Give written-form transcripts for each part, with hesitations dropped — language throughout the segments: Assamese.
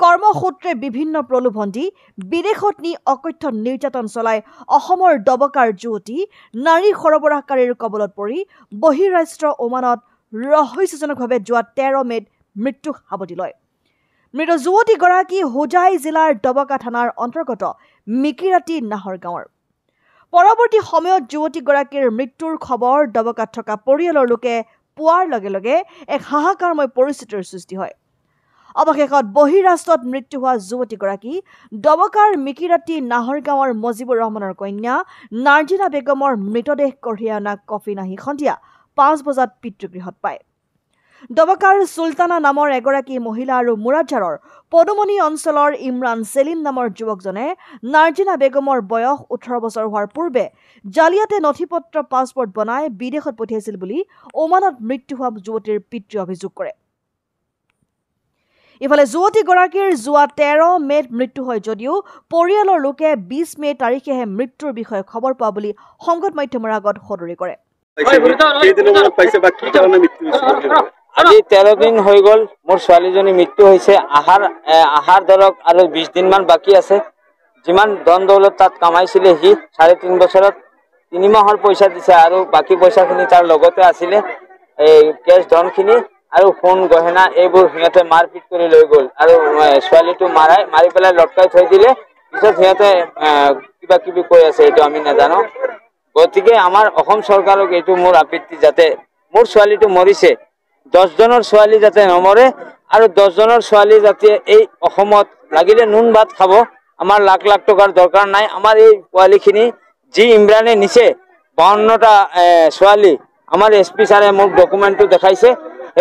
কৰ্মসূত্ৰে বিভিন্ন প্ৰলোভন দি বিদেশত নি অকথ্য নিৰ্যাতন চলাই অসমৰ দবকাৰ যুৱতী নাৰী সৰবৰাহকাৰীৰ কবলত পৰি বহিৰাষ্ট্ৰ ওমানত ৰহস্যজনকভাৱে যোৱা 13 মে'ত মৃত্যু সাৱটি লয়। মৃত যুৱতীগৰাকী হোজাই জিলাৰ দবকা থানাৰ অন্তৰ্গত মিকিৰাতি নাহৰ গাঁৱৰ। পৰৱৰ্তী সময়ত যুৱতীগৰাকীৰ মৃত্যুৰ খবৰ দবকাত থকা পৰিয়ালৰ লোকে পোৱাৰ লগে লগে এক হাহাকাৰময় পৰিস্থিতিৰ সৃষ্টি হয়। অৱশেষত বহিৰাষ্ট্ৰত মৃত্যু হোৱা যুৱতীগৰাকী দবকাৰ মিকিৰাতি নাহৰ গাঁৱৰ মজিবুৰ ৰহমানৰ কন্যা নাৰ্জিনা বেগমৰ মৃতদেহ কঢ়িয়াই অনা কফিন আহি সন্ধিয়া 5 বজাত পিতৃগৃহত পায়। দবকাৰ চুলতানা নামৰ এগৰাকী মহিলা আৰু মুৰাদঝাৰৰ পদুমণি অঞ্চলৰ ইমৰান সেলিম নামৰ যুৱকজনে নাৰ্জিনা বেগমৰ বয়স 18 বছৰ হোৱাৰ পূৰ্বে জালিয়াতে নথিপত্ৰ পাছপৰ্ট বনাই বিদেশত পঠিয়াইছিল বুলি ওমানত মৃত্যু হোৱা যুৱতীৰ পিতৃয়ে অভিযোগ কৰে। ইফালে যুৱতীগৰাকীৰ যোৱা 13 মে'ত মৃত্যু হয় যদিও পৰিয়ালৰ লোকে 20 মে' তাৰিখেহে মৃত্যুৰ বিষয়ে খবৰ পোৱা বুলি সংবাদ মাধ্যমৰ আগত সদৰি কৰে। আজি 13 দিন হৈ গ'ল মোৰ ছোৱালীজনী মৃত্যু হৈছে। আহাৰ ধৰক আৰু 20 দিন মান বাকী আছে। যিমান ধন দৌলত তাত কামাইছিলে সি 3.5 বছৰত 3 মাহৰ পইচা দিছে আৰু বাকী পইচাখিনি তাৰ লগতে আছিলে। এই কেছ ধনখিনি আৰু ফোন গহনা এইবোৰ সিহঁতে মাৰপিট কৰি লৈ গ'ল আৰু ছোৱালীটো মাৰি পেলাই লটকাই থৈ দিলে। পিছত সিহঁতে কিবা কিবি কৈ আছে, এইটো আমি নাজানো। গতিকে আমাৰ অসম চৰকাৰক এইটো মোৰ আপত্তি, যাতে মোৰ ছোৱালীটো মৰিছে 10 জনৰ ছোৱালী যাতে নমৰে আৰু 10 জনৰ ছোৱালী যাতে এই অসমত লাগিলে নুন ভাত খাব। আমাৰ লাখ লাখ টকাৰ দৰকাৰ নাই। আমাৰ এই পোৱালিখিনি যি ইমৰানে নিছে 52টা ছোৱালী, আমাৰ SP ছাৰে মোক ডকুমেণ্টটো দেখাইছে।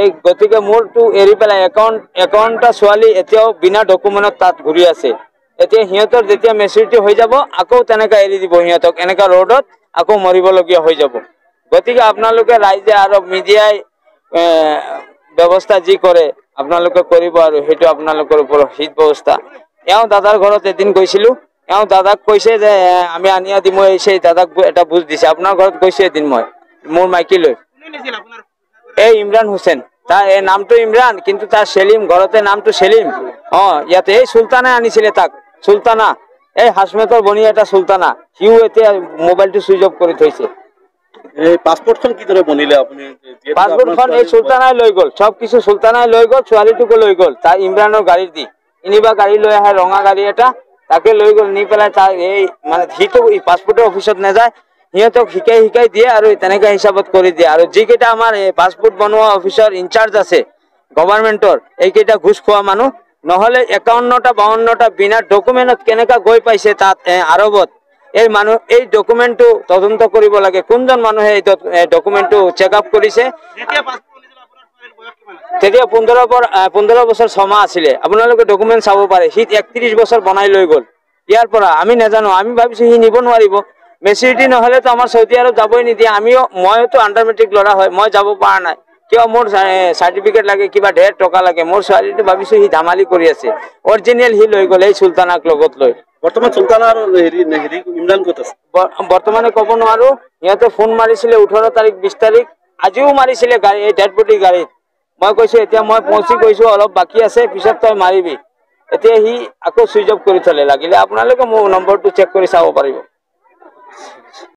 এই গতিকে মোৰটো এৰি পেলাই 51টা ছোৱালী এতিয়াও বিনা ডকুমেণ্টত তাত ঘূৰি আছে। এতিয়া সিহঁতৰ যেতিয়া মেচুৰিটি হৈ যাব আকৌ তেনেকৈ এৰি দিব সিহঁতক, এনেকুৱা ৰ'দত আকৌ মৰিবলগীয়া হৈ যাব। গতিকে আপোনালোকে ৰাইজে আৰু মিডিয়াই ব্যৱস্থা যি কৰে আপোনালোকে কৰিব আৰু সেইটো আপোনালোকৰ ওপৰত হিত ব্যৱস্থা। এওঁ দাদাৰ ঘৰত এদিন গৈছিলোঁ, এওঁ দাদাক কৈছে যে আমি আনিয়া দিম। সেই দাদাক এটা বুজ দিছে। আপোনাৰ ঘৰত গৈছোঁ এদিন মই মোৰ মাইকী লৈ। এই ইমৰান হুছেইন, তাৰ এই নামটো ইমৰান কিন্তু তাৰ সেলিম, ঘৰতে নামটো সেলিম। ইয়াতে এই চুলতানে আনিছিলে তাক, চুলতানা এই হাছমেতৰ বনি এটা চুলতানা। সিও এতিয়া মোবাইলটো চুইচ অফ কৰি থৈছে। এই পাছপোৰ্টখন কিদৰে বনিলে আপুনি? পাছপোৰ্টখন এই চুলতানাই লৈ গ'ল, সব কিছু চুলতানাই লৈ গ'ল, ছোৱালীটোকো লৈ গ'ল। তাৰ ইমৰানৰ গাড়ীত দি ইনিবা গাড়ী লৈ আহে, ৰঙা গাড়ী এটা, তাকে লৈ গ'ল। নি পেলাই তাৰ এই মানে সিটো পাছপোৰ্টৰ অফিচত নাযায়, সিহঁতক শিকাই দিয়ে আৰু তেনেকৈ হিচাপত কৰি দিয়ে। আৰু যিকেইটা আমাৰ এই পাছপোৰ্ট বনোৱা অফিচৰ ইনচাৰ্জ আছে গভৰ্ণমেণ্টৰ, এইকেইটা ঘুষ খোৱা মানুহ। নহ'লে 51টা 52টা বিনা ডকুমেণ্টত কেনেকৈ গৈ পাইছে তাত আৰবত, এই মানুহ এই ডকুমেণ্টটো তদন্ত কৰিব লাগে। কোনজন মানুহে এই ডকুমেণ্টটো চেক আপ কৰিছে? তেতিয়া 15 বছৰ 6 মাহ আছিলে। আপোনালোকে ডকুমেণ্ট চাব পাৰে। সি 31 বছৰ বনাই লৈ গ'ল। ইয়াৰ পৰা আমি নাজানো, আমি ভাবিছোঁ সি নিব নোৱাৰিব। মেচিউৰিটি নহ'লেতো আমাৰ চৌদি আৰব যাবই নিদিয়ে। মইতো আণ্ডাৰ মেট্ৰিক ল'ৰা হয়, মই যাব পৰা নাই। কিয় মোৰ চাৰ্টিফিকেট লাগে, কিবা ঢেৰ টকা লাগে। মোৰ ছোৱালীটো ভাবিছোঁ সি ধেমালি কৰি আছে। অৰিজিনেল সি লৈ গ'ল এই চুলতানাক লগত লৈ। বৰ্তমান চুলতানা আৰু ইমৰান ক'ত আছে? বৰ্তমানে ক'ব নোৱাৰো। সিহঁতে ফোন মাৰিছিলে 18 তাৰিখ 20 তাৰিখ, আজিও মাৰিছিলে গাড়ী, এই ডেড বডি গাড়ীত। মই কৈছোঁ এতিয়া মই পहुঁচি গৈছোঁ, অলপ বাকী আছে, পিছত তই মাৰিবি। এতিয়া সি আকৌ চুইচ অফ কৰি থলে। লাগিলে আপোনালোকে মোৰ নম্বৰটো চেক কৰি চাব পাৰিব।